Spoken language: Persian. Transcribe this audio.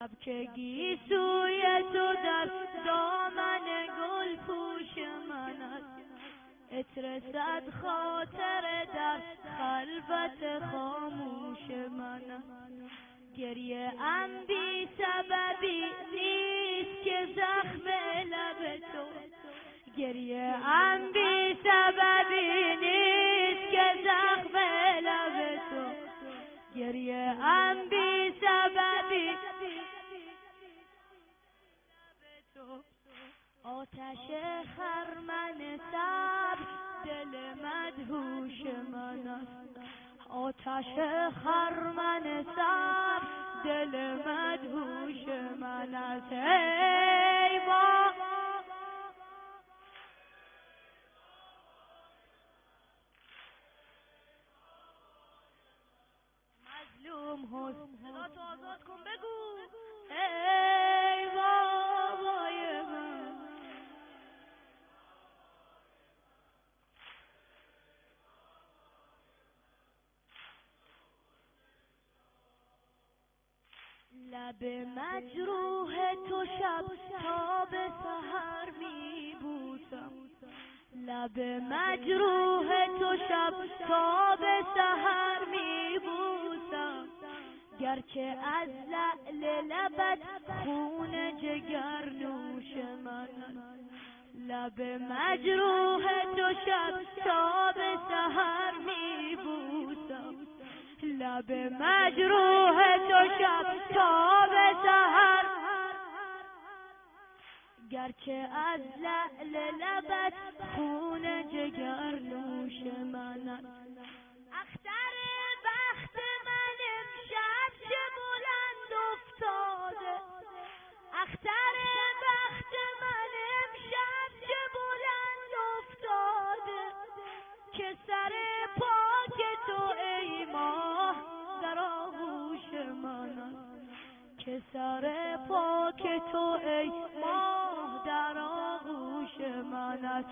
که گیسوی تو در دامن گل پوش من است، عطر صد خاطر در خلوت خاموش من است. گریه ام بی سببی نیست که زخم لب تو، گریه ام بی سببی نیست که زخم لب تو، گریه ام بی سببی آتش خرمن صبر دل مدهوش من است، آتش خرمن صبر دل مدهوش من است. ای با مظلوم حسن صداتو آزاد کن بگو ای بابای من. لب مجروح تو شب تا به سحر می بوسم، لب مجروح تو شب تا به سحر می بوسم، گرچه از لعل لبت خون جگر نوش من است. لب مجروح تو شب تا به سحر می بوسم، لب مجروح تو شب تا به سحر، گرچه از لعل لبت خون جگر نوش من است. اختر بخت من امشب چه بلند افتاده، اختر بخت من امشب چه بلند افتاده، که سر پاک تو ای ماه در آغوش من است، که سر پاک تو ای ماه در آغوش من است.